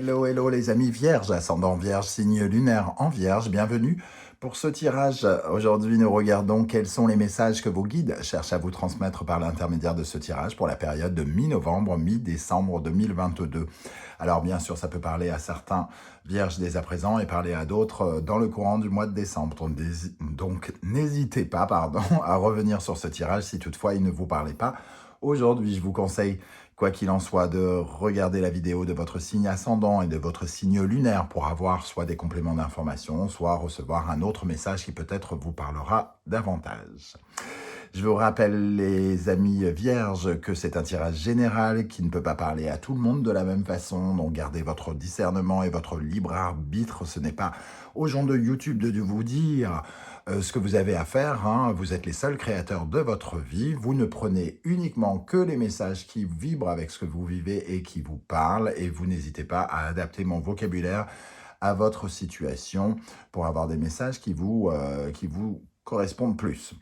Hello, hello les amis vierges, ascendant vierge, signe lunaire en vierge, bienvenue pour ce tirage. Aujourd'hui, nous regardons quels sont les messages que vos guides cherchent à vous transmettre par l'intermédiaire de ce tirage pour la période de mi-novembre, mi-décembre 2022. Alors bien sûr, ça peut parler à certains vierges dès à présent et parler à d'autres dans le courant du mois de décembre. Donc n'hésitez pas à revenir sur ce tirage si toutefois il ne vous parlait pas. Aujourd'hui, je vous conseille, quoi qu'il en soit, de regarder la vidéo de votre signe ascendant et de votre signe lunaire pour avoir soit des compléments d'information, soit recevoir un autre message qui peut-être vous parlera davantage. Je vous rappelle, les amis vierges, que c'est un tirage général qui ne peut pas parler à tout le monde de la même façon. Donc gardez votre discernement et votre libre arbitre. Ce n'est pas aux gens de YouTube de vous dire ce que vous avez à faire. Vous êtes les seuls créateurs de votre vie. Vous ne prenez uniquement que les messages qui vibrent avec ce que vous vivez et qui vous parlent. Et vous n'hésitez pas à adapter mon vocabulaire à votre situation pour avoir des messages qui vous correspondent plus.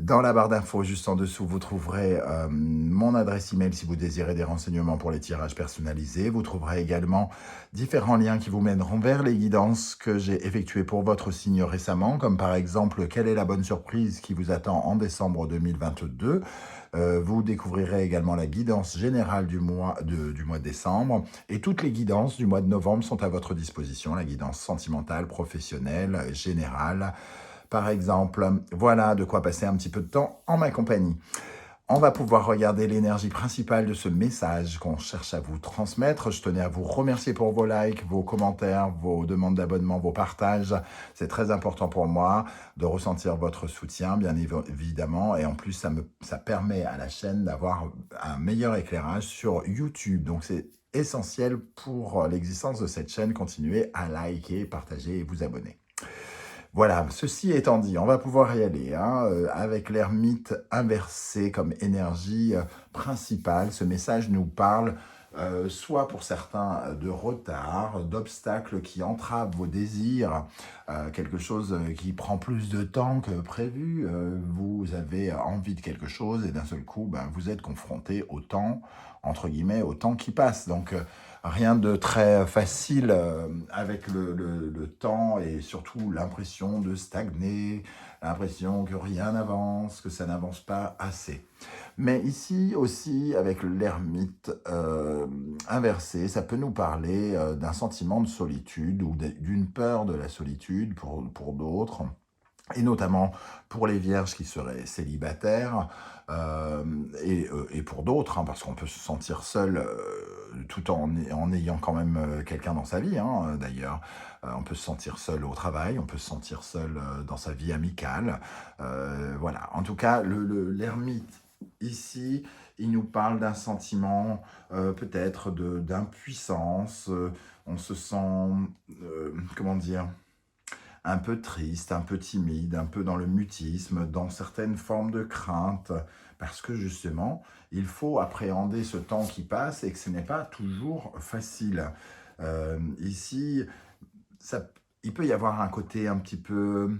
Dans la barre d'infos, juste en dessous, vous trouverez mon adresse email si vous désirez des renseignements pour les tirages personnalisés. Vous trouverez également différents liens qui vous mèneront vers les guidances que j'ai effectuées pour votre signe récemment, comme par exemple, quelle est la bonne surprise qui vous attend en décembre 2022. Vous découvrirez également la guidance générale du mois de décembre. Et toutes les guidances du mois de novembre sont à votre disposition. La guidance sentimentale, professionnelle, générale, par exemple. Voilà de quoi passer un petit peu de temps en ma compagnie. On va pouvoir regarder l'énergie principale de ce message qu'on cherche à vous transmettre. Je tenais à vous remercier pour vos likes, vos commentaires, vos demandes d'abonnement, vos partages. C'est très important pour moi de ressentir votre soutien, bien évidemment. Et en plus, ça permet à la chaîne d'avoir un meilleur éclairage sur YouTube. Donc, c'est essentiel pour l'existence de cette chaîne. Continuez à liker, partager et vous abonner. Voilà, ceci étant dit, on va pouvoir y aller avec l'ermite inversé comme énergie principale. Ce message nous parle soit pour certains de retard, d'obstacles qui entravent vos désirs, quelque chose qui prend plus de temps que prévu. Vous avez envie de quelque chose et d'un seul coup, vous êtes confronté au temps, entre guillemets, au temps qui passe. Donc, rien de très facile avec le temps et surtout l'impression de stagner, l'impression que rien n'avance, que ça n'avance pas assez. Mais ici aussi, avec l'ermite inversé, ça peut nous parler d'un sentiment de solitude ou d'une peur de la solitude pour d'autres. Et notamment pour les vierges qui seraient célibataires, et pour d'autres, parce qu'on peut se sentir seul tout en ayant quand même quelqu'un dans sa vie, d'ailleurs. On peut se sentir seul au travail, on peut se sentir seul dans sa vie amicale. Voilà, en tout cas, l'ermite ici, il nous parle d'un sentiment peut-être d'impuissance. On se sent, comment dire, un peu triste, un peu timide, un peu dans le mutisme, dans certaines formes de crainte, parce que justement, il faut appréhender ce temps qui passe et que ce n'est pas toujours facile. Ici, il peut y avoir un côté un petit peu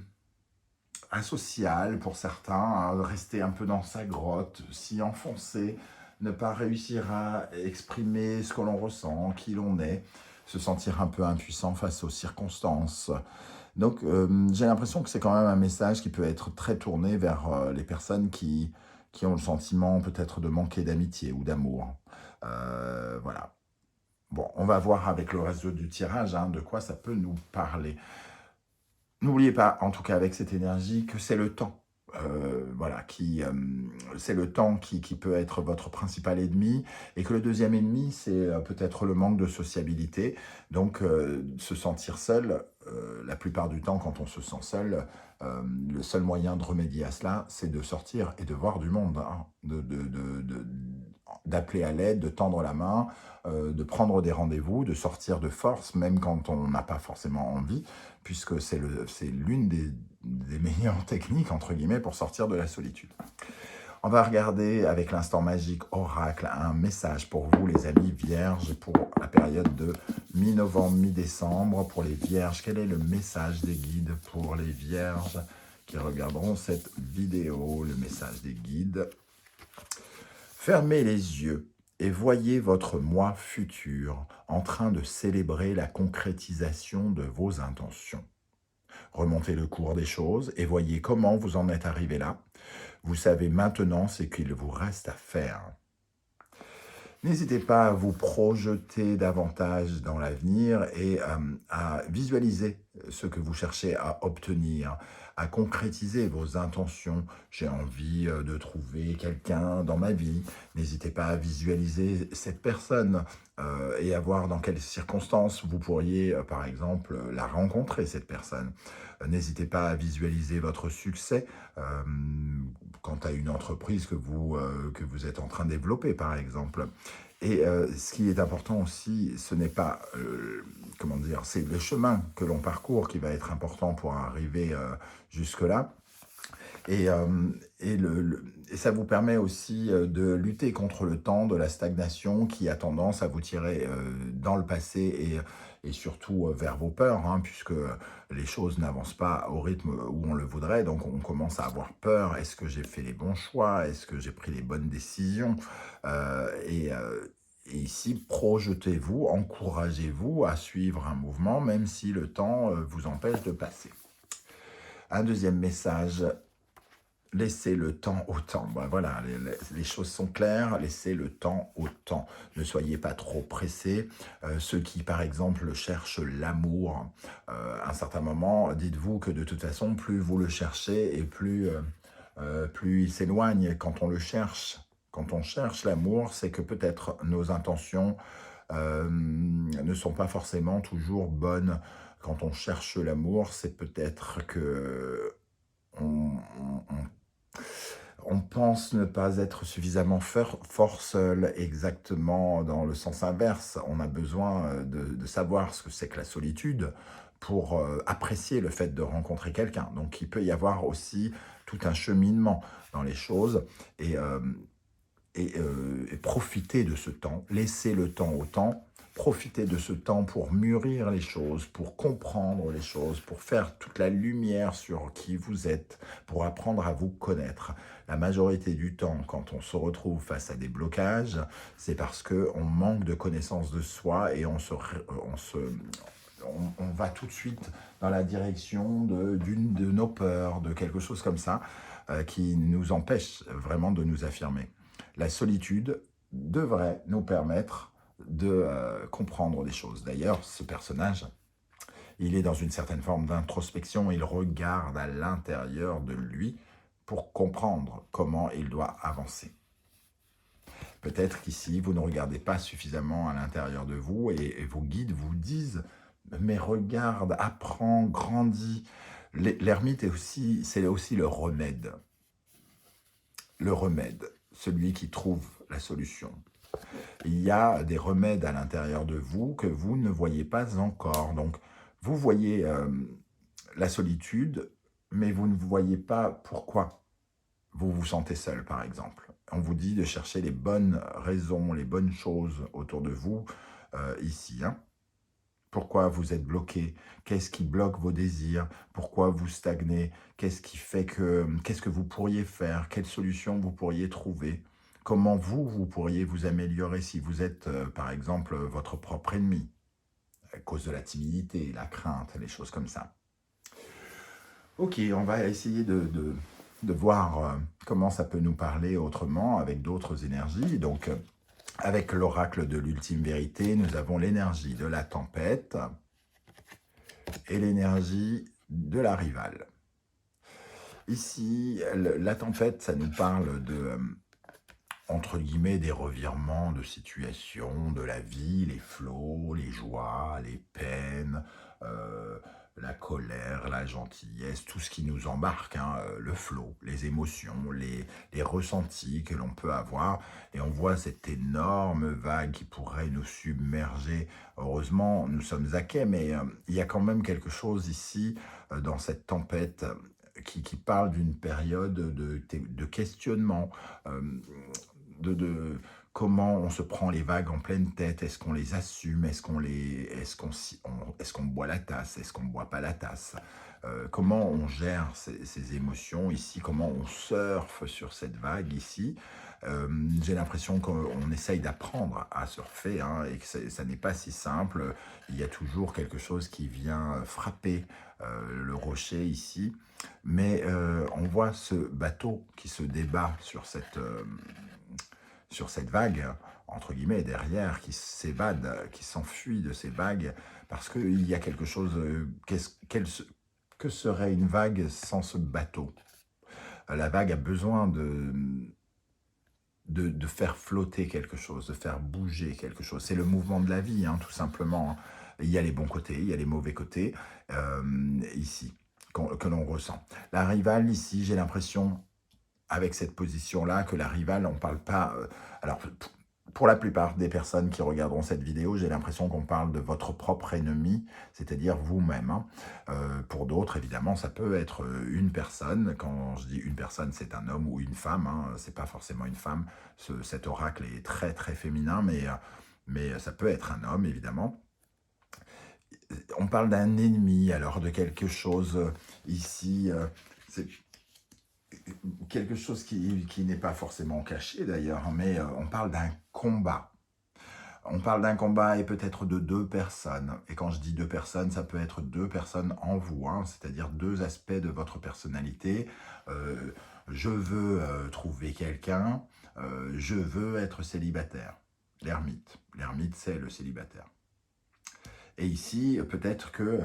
asocial pour certains, rester un peu dans sa grotte, s'y enfoncer, ne pas réussir à exprimer ce que l'on ressent, qui l'on est, se sentir un peu impuissant face aux circonstances. Donc, j'ai l'impression que c'est quand même un message qui peut être très tourné vers les personnes qui ont le sentiment peut-être de manquer d'amitié ou d'amour. Voilà. Bon, on va voir avec le reste du tirage de quoi ça peut nous parler. N'oubliez pas, en tout cas avec cette énergie, que c'est le temps. Voilà, c'est le temps qui peut être votre principal ennemi, et que le deuxième ennemi, c'est peut-être le manque de sociabilité. Donc, se sentir seul, la plupart du temps, quand on se sent seul, le seul moyen de remédier à cela, c'est de sortir et de voir du monde, d'appeler à l'aide, de tendre la main, de prendre des rendez-vous, de sortir de force, même quand on n'a pas forcément envie, puisque c'est l'une des meilleures techniques, entre guillemets, pour sortir de la solitude. On va regarder avec l'instant magique oracle un message pour vous, les amis vierges, pour la période de mi-novembre, mi-décembre. Pour les vierges, quel est le message des guides pour les vierges qui regarderont cette vidéo? Le message des guides. Fermez les yeux et voyez votre moi futur en train de célébrer la concrétisation de vos intentions. Remontez le cours des choses et voyez comment vous en êtes arrivé là. Vous savez maintenant ce qu'il vous reste à faire. N'hésitez pas à vous projeter davantage dans l'avenir et à visualiser ce que vous cherchez à obtenir, à concrétiser vos intentions. J'ai envie de trouver quelqu'un dans ma vie. N'hésitez pas à visualiser cette personne et à voir dans quelles circonstances vous pourriez, par exemple, la rencontrer, cette personne. N'hésitez pas à visualiser votre succès quant à une entreprise que vous êtes en train de développer, par exemple. Et ce qui est important aussi, ce n'est pas, comment dire, c'est le chemin que l'on parcourt qui va être important pour arriver jusque-là. Et, et ça vous permet aussi de lutter contre le temps de la stagnation qui a tendance à vous tirer dans le passé et surtout vers vos peurs, hein, puisque les choses n'avancent pas au rythme où on le voudrait. Donc on commence à avoir peur. Est-ce que j'ai fait les bons choix? Est-ce que j'ai pris les bonnes décisions? Et ici, projetez-vous, encouragez-vous à suivre un mouvement, même si le temps vous empêche de passer. Un deuxième message, laissez le temps au temps. Ben voilà, les choses sont claires, laissez le temps au temps. Ne soyez pas trop pressés. Ceux qui, par exemple, cherchent l'amour, à un certain moment, dites-vous que de toute façon, plus vous le cherchez et plus il s'éloigne quand on le cherche. Quand on cherche l'amour, c'est que peut-être nos intentions ne sont pas forcément toujours bonnes. Quand on cherche l'amour, c'est peut-être que on pense ne pas être suffisamment fort seul, exactement dans le sens inverse. On a besoin de savoir ce que c'est que la solitude pour apprécier le fait de rencontrer quelqu'un. Donc il peut y avoir aussi tout un cheminement dans les choses et profiter de ce temps, laisser le temps au temps, profiter de ce temps pour mûrir les choses, pour comprendre les choses, pour faire toute la lumière sur qui vous êtes, pour apprendre à vous connaître. La majorité du temps, quand on se retrouve face à des blocages, c'est parce qu'on manque de connaissance de soi et on va tout de suite dans la direction d'une de nos peurs, de quelque chose comme ça, qui nous empêche vraiment de nous affirmer. La solitude devrait nous permettre de comprendre des choses. D'ailleurs, ce personnage, il est dans une certaine forme d'introspection, il regarde à l'intérieur de lui pour comprendre comment il doit avancer. Peut-être qu'ici, vous ne regardez pas suffisamment à l'intérieur de vous et vos guides vous disent « mais regarde, apprends, grandis ». L'ermite c'est aussi le remède. Le remède, celui qui trouve la solution. Il y a des remèdes à l'intérieur de vous que vous ne voyez pas encore. Donc, vous voyez la solitude, mais vous ne voyez pas pourquoi vous vous sentez seul, par exemple. On vous dit de chercher les bonnes raisons, les bonnes choses autour de vous, ici. Hein. Pourquoi vous êtes bloqué? Qu'est-ce qui bloque vos désirs? Pourquoi vous stagnez? Qu'est-ce que vous pourriez faire? Quelle solution vous pourriez trouver? Comment vous pourriez vous améliorer si vous êtes, par exemple, votre propre ennemi, à cause de la timidité, la crainte, les choses comme ça. Ok, on va essayer de voir comment ça peut nous parler autrement, avec d'autres énergies. Donc, avec l'oracle de l'ultime vérité, nous avons l'énergie de la tempête et l'énergie de la rivale. Ici, la tempête, ça nous parle de, entre guillemets, des revirements de situation, de la vie, les flots, les joies, les peines, la colère, la gentillesse, tout ce qui nous embarque, hein, le flot, les émotions, les ressentis que l'on peut avoir. Et on voit cette énorme vague qui pourrait nous submerger. Heureusement, nous sommes à quai, mais il y a quand même quelque chose ici, dans cette tempête, qui parle d'une période de questionnement, de comment on se prend les vagues en pleine tête. Est-ce qu'on les assume? Est-ce qu'on boit la tasse? Est-ce qu'on ne boit pas la tasse? comment on gère ces émotions ici, comment on surfe sur cette vague ici. J'ai l'impression qu'on essaye d'apprendre à surfer, hein, et que ça n'est pas si simple. Il y a toujours quelque chose qui vient frapper le rocher ici. Mais on voit ce bateau qui se débat sur cette vague, entre guillemets, derrière, qui s'évade, qui s'enfuit de ces vagues, parce qu'il y a quelque chose, que serait une vague sans ce bateau? La vague a besoin de faire flotter quelque chose, de faire bouger quelque chose. C'est le mouvement de la vie, hein, tout simplement. Il y a les bons côtés, il y a les mauvais côtés, ici, que l'on ressent. La rivale, ici, j'ai l'impression, avec cette position-là, que la rivale, on ne parle pas... alors, pour la plupart des personnes qui regarderont cette vidéo, j'ai l'impression qu'on parle de votre propre ennemi, c'est-à-dire vous-même, hein. Pour d'autres, évidemment, ça peut être une personne. Quand je dis une personne, c'est un homme ou une femme, hein. C'est pas forcément une femme. Cet oracle est très, très féminin, mais ça peut être un homme, évidemment. On parle d'un ennemi, alors de quelque chose ici... c'est quelque chose qui n'est pas forcément caché d'ailleurs, hein, mais on parle d'un combat. On parle d'un combat et peut-être de deux personnes. Et quand je dis deux personnes, ça peut être deux personnes en vous, hein, c'est-à-dire deux aspects de votre personnalité. Je veux trouver quelqu'un, je veux être célibataire. L'ermite. L'ermite, c'est le célibataire. Et ici, peut-être que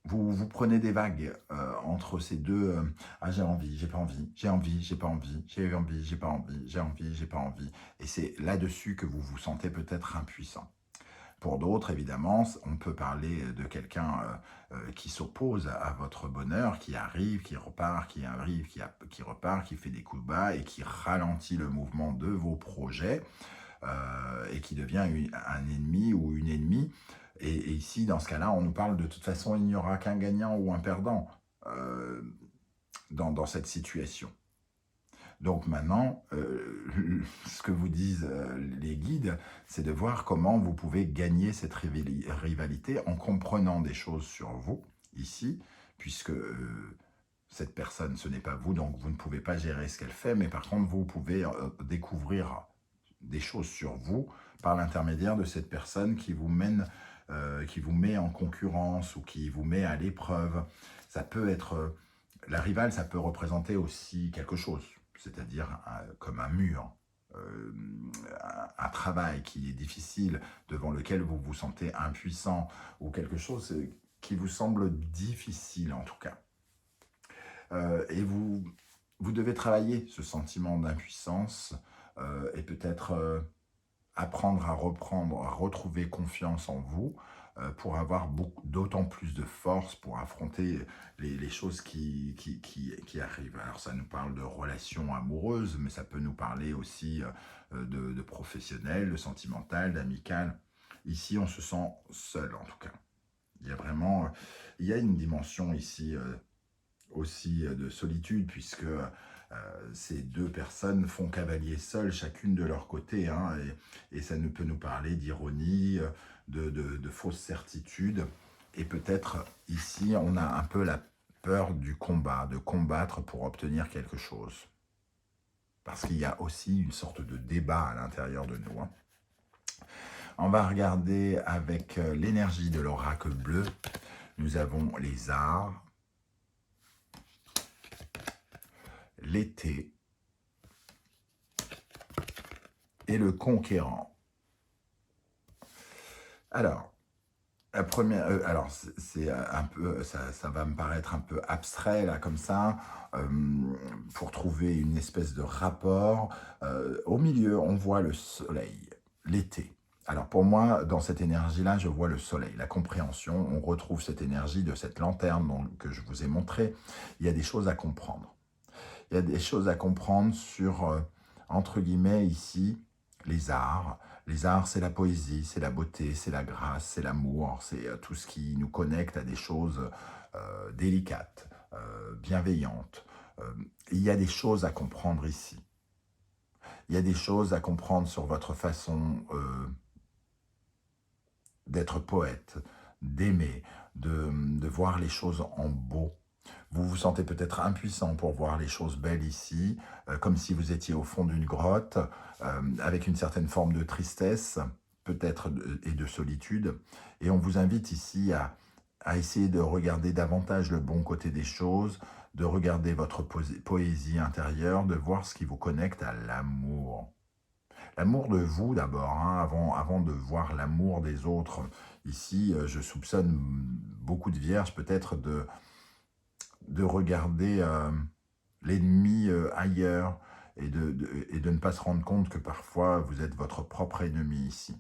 vous prenez des vagues entre ces deux. Ah, j'ai envie, j'ai pas envie, j'ai envie, j'ai pas envie, j'ai envie, j'ai pas envie, j'ai envie, j'ai pas envie. Et c'est là-dessus que vous vous sentez peut-être impuissant. Pour d'autres, évidemment, on peut parler de quelqu'un qui s'oppose à votre bonheur, qui arrive, qui repart, qui arrive, qui repart, qui fait des coups bas et qui ralentit le mouvement de vos projets. Et qui devient un ennemi ou une ennemie. Et ici, dans ce cas-là, on nous parle de toute façon, il n'y aura qu'un gagnant ou un perdant dans cette situation. Donc maintenant, ce que vous disent les guides, c'est de voir comment vous pouvez gagner cette rivalité en comprenant des choses sur vous, ici, puisque cette personne, ce n'est pas vous, donc vous ne pouvez pas gérer ce qu'elle fait, mais par contre, vous pouvez découvrir des choses sur vous par l'intermédiaire de cette personne qui vous met en concurrence ou qui vous met à l'épreuve. Ça peut être, la rivale, ça peut représenter aussi quelque chose, c'est-à-dire comme un mur, un travail qui est difficile, devant lequel vous vous sentez impuissant, ou quelque chose qui vous semble difficile en tout cas. Et vous devez travailler ce sentiment d'impuissance, et peut-être apprendre à retrouver confiance en vous pour avoir d'autant plus de force pour affronter les choses qui arrivent. Alors ça nous parle de relations amoureuses, mais ça peut nous parler aussi de professionnel, de sentimental, d'amical. Ici, on se sent seul en tout cas. Il y a une dimension ici aussi de solitude, puisque ces deux personnes font cavalier seul, chacune de leur côté, hein, et ça peut nous parler d'ironie, de fausses certitudes, et peut-être ici on a un peu la peur du combat, de combattre pour obtenir quelque chose, parce qu'il y a aussi une sorte de débat à l'intérieur de nous, hein. On va regarder avec l'énergie de l'oracle bleu. Nous avons les arts, l'été et le conquérant. Alors, la première, alors c'est un peu, ça va me paraître un peu abstrait là comme ça, pour trouver une espèce de rapport. Au milieu, on voit le soleil, l'été. Alors pour moi, dans cette énergie-là, je vois le soleil, la compréhension. On retrouve cette énergie de cette lanterne que je vous ai montrée. Il y a des choses à comprendre. Il y a des choses à comprendre sur, entre guillemets, ici, les arts. Les arts, c'est la poésie, c'est la beauté, c'est la grâce, c'est l'amour, c'est tout ce qui nous connecte à des choses délicates, bienveillantes. Il y a des choses à comprendre ici. Il y a des choses à comprendre sur votre façon d'être poète, d'aimer, de voir les choses en beau. Vous vous sentez peut-être impuissant pour voir les choses belles ici, comme si vous étiez au fond d'une grotte, avec une certaine forme de tristesse, peut-être et de solitude. Et on vous invite ici à essayer de regarder davantage le bon côté des choses, de regarder votre poésie intérieure, de voir ce qui vous connecte à l'amour. L'amour de vous d'abord, hein, avant de voir l'amour des autres. Ici, je soupçonne beaucoup de vierges peut-être de regarder l'ennemi ailleurs et de ne pas se rendre compte que parfois vous êtes votre propre ennemi ici.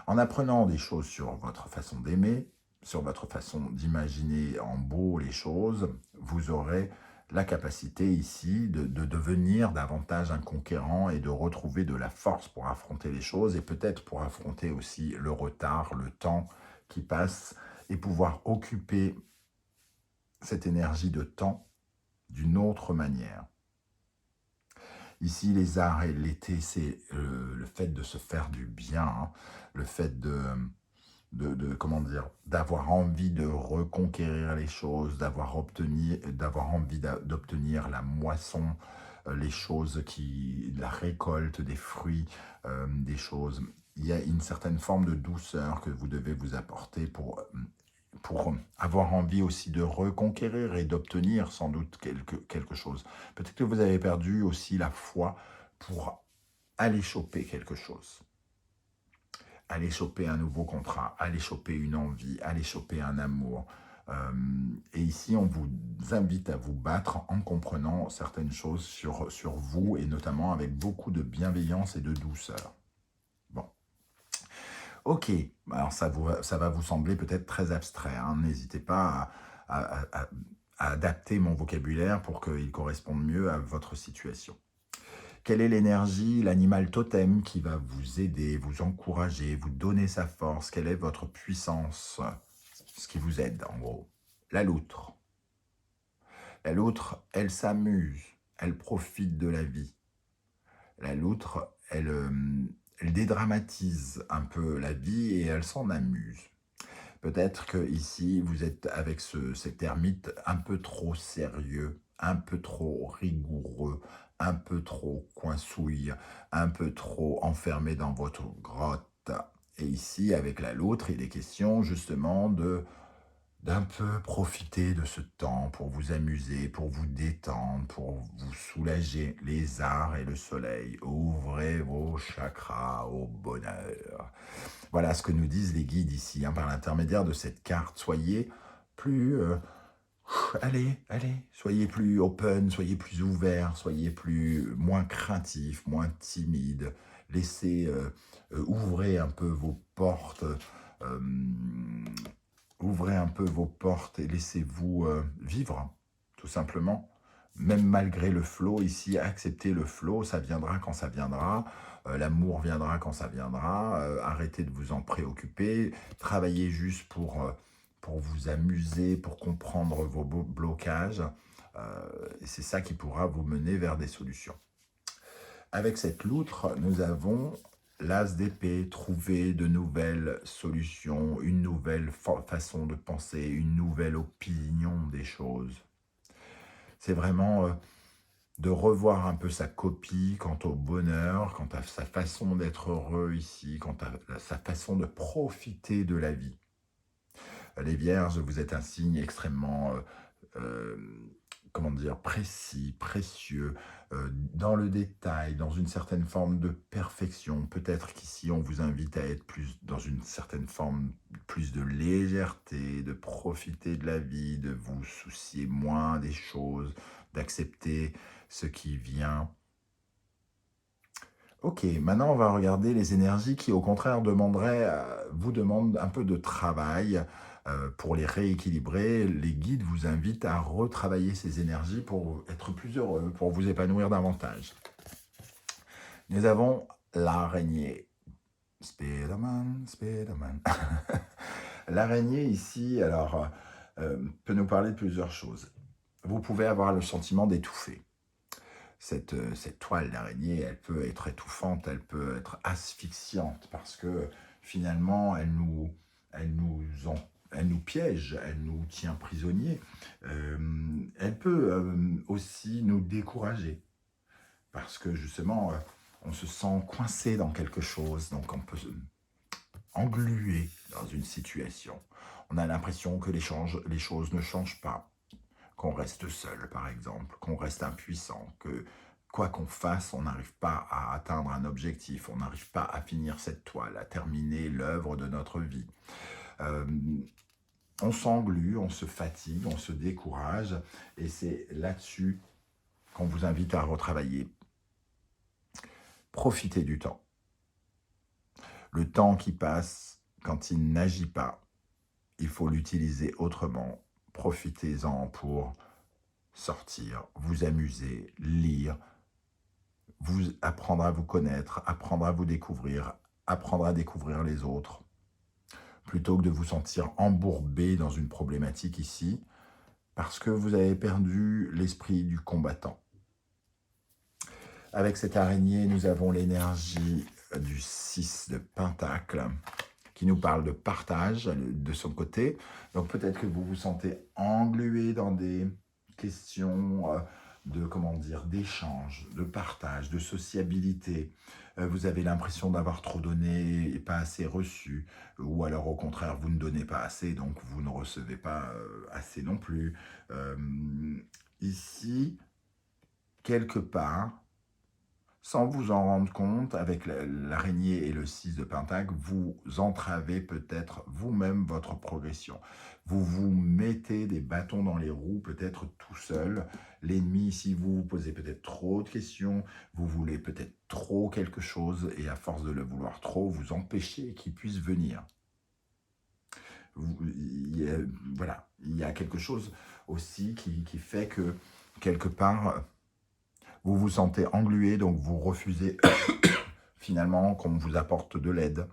En apprenant des choses sur votre façon d'aimer, sur votre façon d'imaginer en beau les choses, vous aurez la capacité ici de devenir davantage un conquérant et de retrouver de la force pour affronter les choses et peut-être pour affronter aussi le retard, le temps qui passe et pouvoir occuper cette énergie de temps d'une autre manière. Ici, les arts et l'été, c'est le fait de se faire du bien, hein, le fait comment dire, d'avoir envie de reconquérir les choses, d'avoir envie d'obtenir la moisson, les choses la récolte des fruits, des choses. Il y a une certaine forme de douceur que vous devez vous apporter pour avoir envie aussi de reconquérir et d'obtenir sans doute quelque chose. Peut-être que vous avez perdu aussi la foi pour aller choper quelque chose. Aller choper un nouveau contrat, aller choper une envie, aller choper un amour. Et ici, on vous invite à vous battre en comprenant certaines choses sur vous et notamment avec beaucoup de bienveillance et de douceur. Bon. Ok, alors ça va vous sembler peut-être très abstrait, hein. N'hésitez pas à adapter mon vocabulaire pour qu'il corresponde mieux à votre situation. Quelle est l'énergie, l'animal totem qui va vous aider, vous encourager, vous donner sa force? Quelle est votre puissance? Ce qui vous aide, en gros. La loutre. La loutre, elle s'amuse, elle profite de la vie. La loutre, elle dédramatise un peu la vie et elle s'en amuse. Peut-être que ici vous êtes avec cet ermite un peu trop sérieux, un peu trop rigoureux, un peu trop coinsouille, un peu trop enfermé dans votre grotte. Et ici, avec la loutre, il est question justement d'un peu profiter de ce temps pour vous amuser, pour vous détendre, pour vous soulager les arts et le soleil. Ouvrez vos chakras au bonheur. Voilà ce que nous disent les guides ici, hein, par l'intermédiaire de cette carte. Soyez plus... allez, soyez plus open, soyez plus ouvert, soyez moins craintif, moins timide. Laissez, ouvrez un peu vos portes, euh, ouvrez un peu vos portes et laissez-vous vivre, tout simplement. Même malgré le flot ici, acceptez le flot, ça viendra quand ça viendra. L'amour viendra quand ça viendra. Arrêtez de vous en préoccuper. Travaillez juste pour vous amuser, pour comprendre vos blocages. Et c'est ça qui pourra vous mener vers des solutions. Avec cette loutre, nous avons l'as d'épée, trouver de nouvelles solutions, une nouvelle façon de penser, une nouvelle opinion des choses. C'est vraiment de revoir un peu sa copie quant au bonheur, quant à sa façon d'être heureux ici, quant à sa façon de profiter de la vie. Les Vierges, vous êtes un signe extrêmement, comment dire, précis, précieux, dans le détail, dans une certaine forme de perfection. Peut-être qu'ici, on vous invite à être plus dans une certaine forme, plus de légèreté, de profiter de la vie, de vous soucier moins des choses, d'accepter ce qui vient. Ok, maintenant on va regarder les énergies qui au contraire vous demandent un peu de travail pour les rééquilibrer. Les guides vous invitent à retravailler ces énergies pour être plus heureux, pour vous épanouir davantage. Nous avons l'araignée. Spiderman, Spiderman. L'araignée ici, alors, peut nous parler de plusieurs choses. Vous pouvez avoir le sentiment d'étouffer. Cette toile d'araignée, elle peut être étouffante, elle peut être asphyxiante parce que finalement, elle nous elle nous piège, elle nous tient prisonniers. Elle peut aussi nous décourager parce que justement, on se sent coincé dans quelque chose, donc on peut englué dans une situation. On a l'impression que les choses ne changent pas, qu'on reste seul par exemple, qu'on reste impuissant, que quoi qu'on fasse, on n'arrive pas à atteindre un objectif, on n'arrive pas à finir cette toile, à terminer l'œuvre de notre vie. Euh, on s'englue, on se fatigue, on se décourage, et c'est là-dessus qu'on vous invite à retravailler. Profitez du temps. Le temps qui passe, quand il n'agit pas, il faut l'utiliser autrement. Profitez-en pour sortir, vous amuser, lire, vous apprendre à vous connaître, apprendre à vous découvrir, apprendre à découvrir les autres, plutôt que de vous sentir embourbé dans une problématique ici, parce que vous avez perdu l'esprit du combattant. Avec cette araignée, nous avons l'énergie du 6 de Pentacle, qui nous parle de partage de son côté. Donc peut-être que vous vous sentez englué dans des questions d'échange, de partage, de sociabilité. Vous avez l'impression d'avoir trop donné et pas assez reçu, ou alors au contraire, vous ne donnez pas assez, donc vous ne recevez pas assez non plus. Ici, quelque part, sans vous en rendre compte, avec l'araignée et le 6 de Pentacle, vous entravez peut-être vous-même votre progression. Vous vous mettez des bâtons dans les roues, peut-être tout seul. L'ennemi, si vous vous posez peut-être trop de questions, vous voulez peut-être trop quelque chose, et à force de le vouloir trop, vous empêchez qu'il puisse venir. Voilà, il y a quelque chose aussi qui fait que, quelque part, vous vous sentez englué, donc vous refusez finalement qu'on vous apporte de l'aide.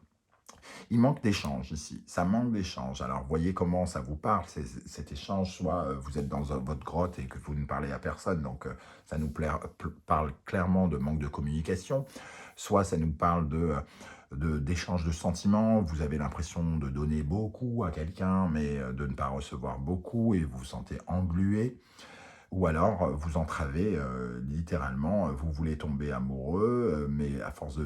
Il manque d'échange ici, ça manque d'échange. Alors voyez comment ça vous parle, cet échange, soit vous êtes dans votre grotte et que vous ne parlez à personne, donc ça nous parle clairement de manque de communication, soit ça nous parle d'échange de sentiments, vous avez l'impression de donner beaucoup à quelqu'un, mais de ne pas recevoir beaucoup, et vous vous sentez englué. Ou alors, vous entravez littéralement, vous voulez tomber amoureux, mais à force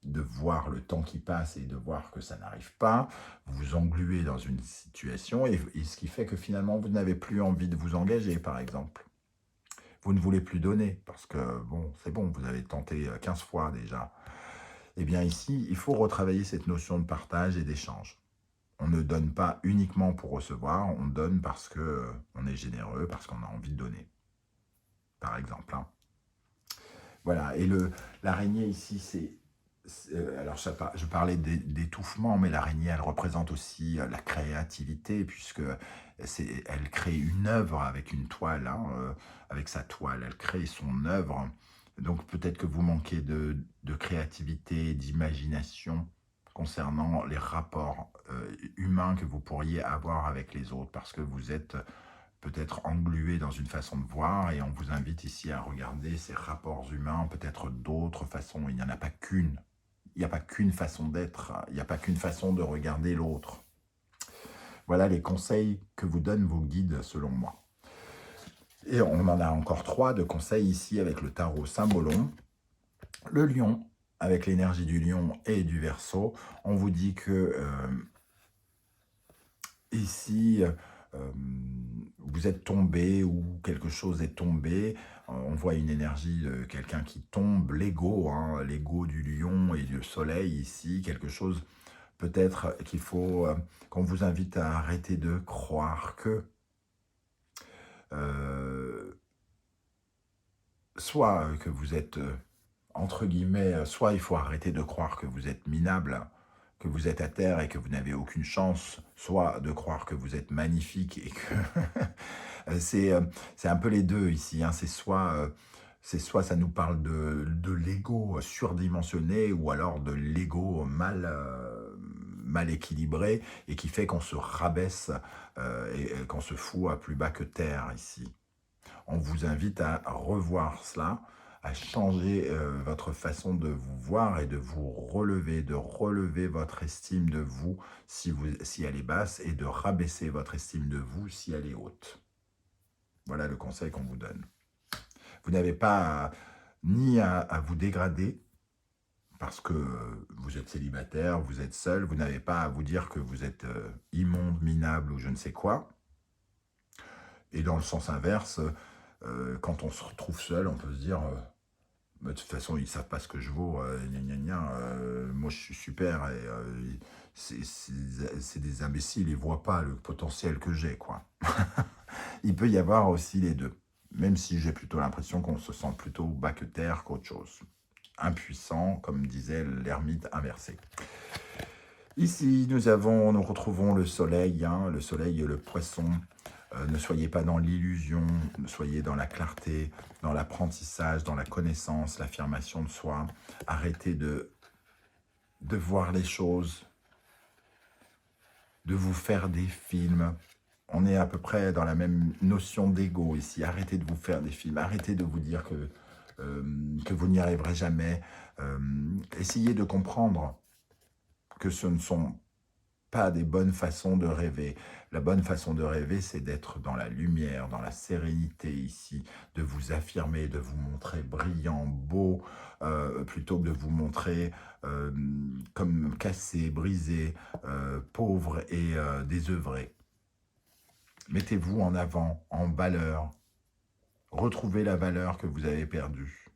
de voir le temps qui passe et de voir que ça n'arrive pas, vous vous engluez dans une situation, et ce qui fait que finalement, vous n'avez plus envie de vous engager, par exemple. Vous ne voulez plus donner, parce que, bon, c'est bon, vous avez tenté 15 fois déjà. Eh bien ici, il faut retravailler cette notion de partage et d'échange. On ne donne pas uniquement pour recevoir, on donne parce qu'on est généreux, parce qu'on a envie de donner, par exemple. Hein. Voilà, et l'araignée ici, alors je parlais d'étouffement, mais l'araignée, elle représente aussi la créativité, puisque elle crée une œuvre avec une toile, hein, avec sa toile, elle crée son œuvre. Donc peut-être que vous manquez de créativité, d'imagination, concernant les rapports humains que vous pourriez avoir avec les autres, parce que vous êtes peut-être englué dans une façon de voir, et on vous invite ici à regarder ces rapports humains, peut-être d'autres façons. Il n'y en a pas qu'une. Il n'y a pas qu'une façon d'être, il n'y a pas qu'une façon de regarder l'autre. Voilà les conseils que vous donnent vos guides, selon moi. Et on en a encore 3 de conseils ici avec le tarot Symbolon. Le lion, avec l'énergie du lion et du Verseau, on vous dit que ici, vous êtes tombé, ou quelque chose est tombé. On voit une énergie de quelqu'un qui tombe, l'ego, hein, l'ego du lion et du soleil ici, quelque chose peut-être qu'il faut, qu'on vous invite à arrêter de croire que soit que vous êtes entre guillemets, soit il faut arrêter de croire que vous êtes minable, que vous êtes à terre et que vous n'avez aucune chance, soit de croire que vous êtes magnifique et que c'est un peu les deux ici, hein. C'est soit ça nous parle de l'ego surdimensionné, ou alors de l'ego mal équilibré, et qui fait qu'on se rabaisse et qu'on se fout à plus bas que terre ici. On vous invite à revoir cela, à changer votre façon de vous voir et de vous relever, de relever votre estime de vous si elle est basse et de rabaisser votre estime de vous si elle est haute. Voilà le conseil qu'on vous donne. Vous n'avez pas ni à vous dégrader parce que vous êtes célibataire, vous êtes seul, vous n'avez pas à vous dire que vous êtes immonde, minable ou je ne sais quoi. Et dans le sens inverse, quand on se retrouve seul, on peut se dire de toute façon, ils ne savent pas ce que je vaux, gna gna gna, moi je suis super, et c'est des imbéciles, ils ne voient pas le potentiel que j'ai, quoi. Il peut y avoir aussi les deux, même si j'ai plutôt l'impression qu'on se sent plutôt bas que terre qu'autre chose. Impuissant, comme disait l'ermite inversé. Ici, nous retrouvons le soleil, hein, le soleil et le poisson. Ne soyez pas dans l'illusion, soyez dans la clarté, dans l'apprentissage, dans la connaissance, l'affirmation de soi. Arrêtez de voir les choses, de vous faire des films. On est à peu près dans la même notion d'ego ici. Arrêtez de vous faire des films, arrêtez de vous dire que vous n'y arriverez jamais. Essayez de comprendre que ce ne sont pas des bonnes façons de rêver. La bonne façon de rêver, c'est d'être dans la lumière, dans la sérénité ici, de vous affirmer, de vous montrer brillant, beau, plutôt que de vous montrer comme cassé, brisé, pauvre et désœuvré. Mettez-vous en avant, en valeur. Retrouvez la valeur que vous avez perdue.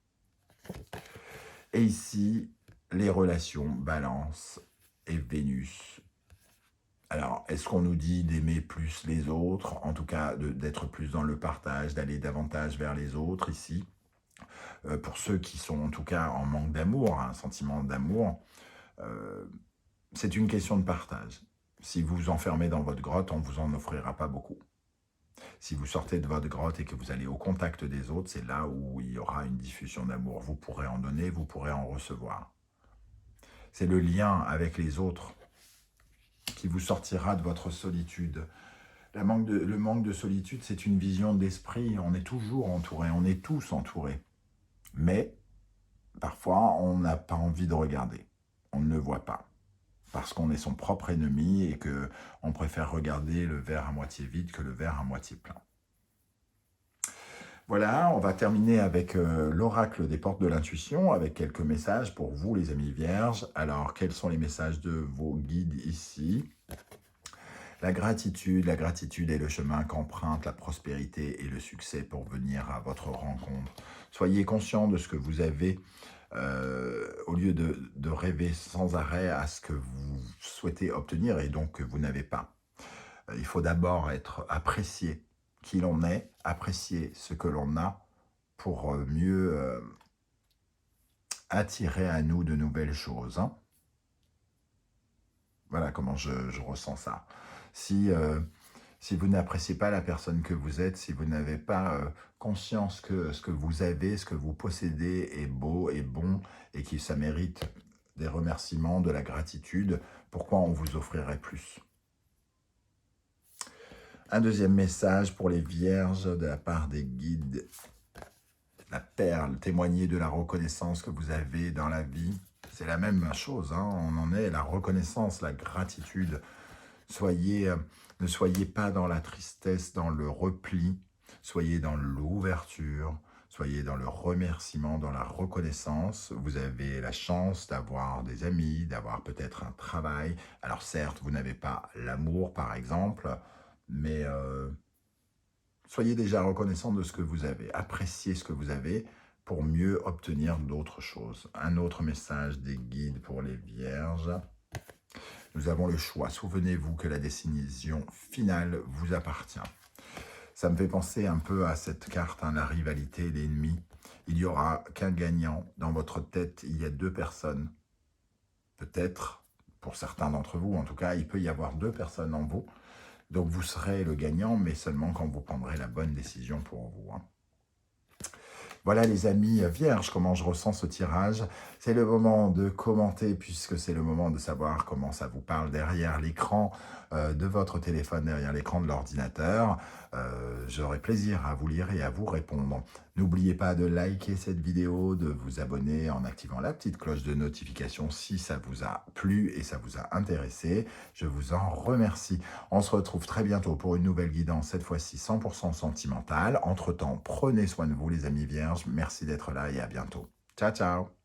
Et ici, les relations Balance et Vénus. Alors, est-ce qu'on nous dit d'aimer plus les autres, en tout cas d'être plus dans le partage, d'aller davantage vers les autres ici? Pour ceux qui sont en tout cas en manque d'amour, un sentiment d'amour, c'est une question de partage. Si vous vous enfermez dans votre grotte, on ne vous en offrira pas beaucoup. Si vous sortez de votre grotte et que vous allez au contact des autres, c'est là où il y aura une diffusion d'amour. Vous pourrez en donner, vous pourrez en recevoir. C'est le lien avec les autres qui vous sortira de votre solitude. Le manque de solitude, c'est une vision d'esprit. On est toujours entouré, on est tous entourés. Mais parfois, on n'a pas envie de regarder. On ne le voit pas. Parce qu'on est son propre ennemi et qu'on préfère regarder le verre à moitié vide que le verre à moitié plein. Voilà, on va terminer avec l'oracle des portes de l'intuition, avec quelques messages pour vous, les amis vierges. Alors, quels sont les messages de vos guides ici? La gratitude est le chemin qu'emprunte la prospérité et le succès pour venir à votre rencontre. Soyez conscient de ce que vous avez, au lieu de rêver sans arrêt à ce que vous souhaitez obtenir et donc que vous n'avez pas. Il faut d'abord apprécier qui l'on est, apprécier ce que l'on a pour mieux attirer à nous de nouvelles choses. Hein. Voilà comment je ressens ça. Si vous n'appréciez pas la personne que vous êtes, si vous n'avez pas conscience que ce que vous avez, ce que vous possédez est beau, est bon et que ça mérite des remerciements, de la gratitude, pourquoi on vous offrirait plus? Un deuxième message pour les vierges de la part des guides. La perle, témoigner de la reconnaissance que vous avez dans la vie. C'est la même chose, hein, on en est, la reconnaissance, la gratitude. Ne soyez pas dans la tristesse, dans le repli. Soyez dans l'ouverture, soyez dans le remerciement, dans la reconnaissance. Vous avez la chance d'avoir des amis, d'avoir peut-être un travail. Alors certes, vous n'avez pas l'amour, par exemple, mais soyez déjà reconnaissant de ce que vous avez. Appréciez ce que vous avez pour mieux obtenir d'autres choses. Un autre message des guides pour les vierges. Nous avons le choix. Souvenez-vous que la décision finale vous appartient. Ça me fait penser un peu à cette carte, hein, la rivalité, l'ennemi. Il n'y aura qu'un gagnant. Dans votre tête, il y a deux personnes. Peut-être, pour certains d'entre vous, en tout cas, il peut y avoir deux personnes en vous. Donc vous serez le gagnant, mais seulement quand vous prendrez la bonne décision pour vous. Hein. Voilà les amis vierges, comment je ressens ce tirage. C'est le moment de commenter puisque c'est le moment de savoir comment ça vous parle derrière l'écran de votre téléphone, derrière l'écran de l'ordinateur. J'aurai plaisir à vous lire et à vous répondre. N'oubliez pas de liker cette vidéo, de vous abonner en activant la petite cloche de notification si ça vous a plu et ça vous a intéressé. Je vous en remercie. On se retrouve très bientôt pour une nouvelle guidance, cette fois-ci 100% sentimentale. Entre-temps, prenez soin de vous les amis vierges. Merci d'être là et à bientôt. Ciao, ciao.